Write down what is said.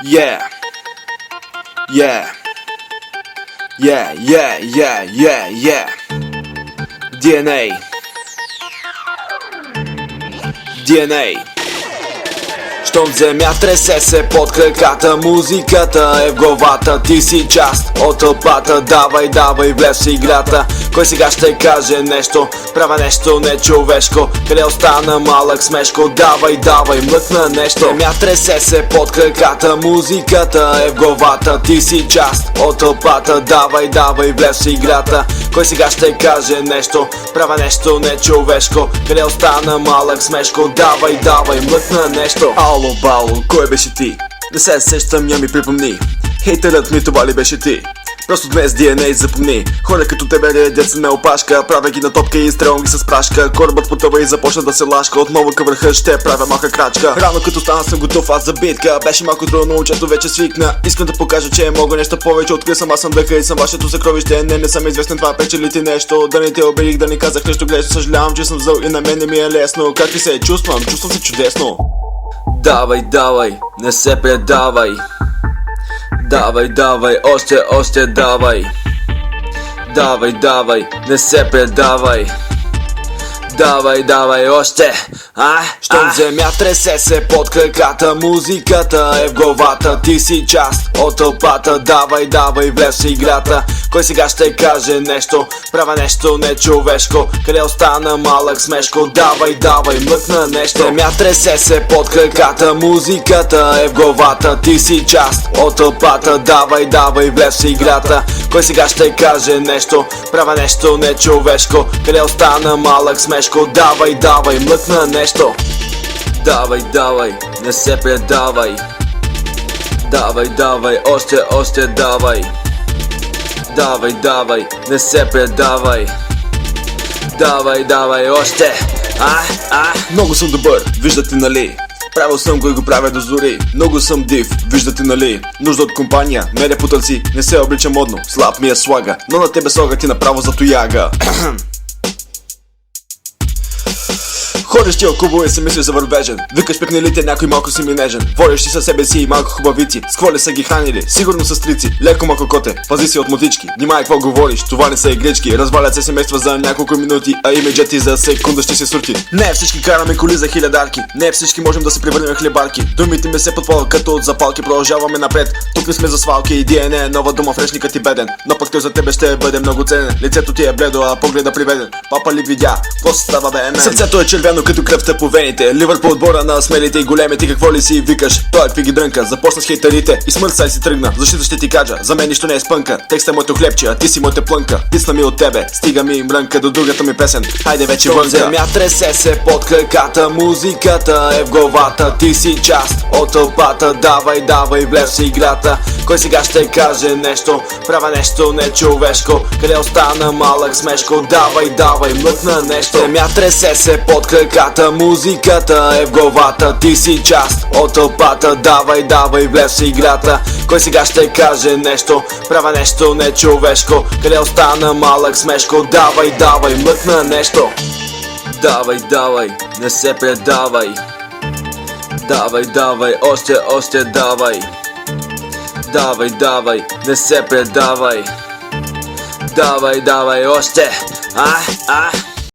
Yeah. Yeah. Yeah, yeah, yeah, yeah, yeah. DNA. DNA. Щом земя тресе се под краката, музиката е в главата. Ти си част от тълпата, давай, давай, влез в играта. Кой сега ще каже нещо, правя нещо нечовешко? Къде остана малък смешко? Давай, давай, млъкна нещо. Земя тресе се под краката, музиката е в главата. Ти си част от тълпата, давай, давай, влез в играта. Кой сега ще каже нещо, правя нещо нечовешко? Къде остана малък смешко? Давай, давай, млъкна нещо. Ало, бало, кой беше ти? Не се сещам, я ми припомни. Хейтърът ми, това ли беше ти? Просто днес DNA запомни. Хора като тебе редят се ме опашка. Правя ги на топка и изстрелвам ги с прашка. Корабът потъва и започна да се лашка. Отново към върха ще правя малка крачка. Рано като стана съм готов аз за битка. Беше малко трудно, учето вече свикна. Искам да покажа, че мога нещо повече. Открил съм, аз съм дъха и съм вашето съкровище. Не съм известен, това печели ти нещо. Да не те обидих, да не казах нещо грешно. Съжалявам, че съм зъл и на мен не ми е лесно. Как ти се чувствам? Чувствам се чудесно. Давай, давай, не се предавай. Давай, давай, още давай. Давай, давай, не се предавай. Давай, давай, още. Щом земя тресе се под краката, музиката е в главата. Ти си част от тълпата, давай, давай, влез в играта. Кой сега ще каже нещо, правя нещо нечовешко? Къде остана малък смешко? Давай, давай, млъкна нещо. Земя тресе се под краката, музиката е в главата. Ти си част от тълпата, давай, давай, влез в играта. Кой сега ще каже нещо, правя нещо нечовешко? Къде остана малък смешко? Давай, давай, млъкна нещо. Давай, давай, не се предавай. Давай, давай, още давай. Давай, давай, не се предавай. Давай, давай, още. Много съм добър, виждате нали? Правил съм го и го правя до зори. Много съм див, виждате нали? Нужда от компания, мене потърси. Не се облича модно, слаб ми е слага. Но на тебе слага ти направо за тояга. Ходиш ти около и се мислиш за вървежен. Викаш пекне ли те, някой малко си ми нежен. Водиш ти със себе си и малко хубавици. С какво ли са ги хранили? Сигурно са стрици. Леко малко коте, пази си от мотички. Внимай какво говориш, това не са игрички. Развалят се семейства за няколко минути, а имиджът ти за секунда ще се срути. Не всички караме коли за хилядарки. Не всички можем да се превърнем в хлебарки. Думите ми се подпълват като от запалки. Продължаваме напред, тук не сме за свалки. И DNA е нова дума, фрешникът ти беден. Но пък той за тебе ще бъде много ценен. Лицето ти е бледо, а погледа приведен. Папа ли видя, какво се става бе мен? Сърцето е червено като кръвта по вените. Ливър по отбора на смелите и големите. Какво ли си викаш? Той какви ги дрънка. Започна с хейтарите и смърт сай си тръгна. Защита ще ти кажа, за мен нищо не е спънка. Текста е моето хлебче, а ти си моята плънка. Писна ми от тебе, стига ми мрънка до другата ми песен. Хайде вече вънка. Земя тресе се под краката, музиката е в главата. Ти си част от тълпата, давай, давай, влез в играта. Кой сега ще каже нещо, правя нещо нечовешко? Къде остана малък смешко? Давай, давай, млъкна нещо. Земя тресе се под краката, музиката е в главата. Ти си част от тълпата, давай, давай, влез в играта. Кой сега ще каже нещо, правя нещо нечовешко? Къде остана малък смешко? Давай, давай, млъкна нещо. Давай, давай, не се предавай. Давай, давай, още давай. Давай, давай, не се предавай. Давай, давай, още.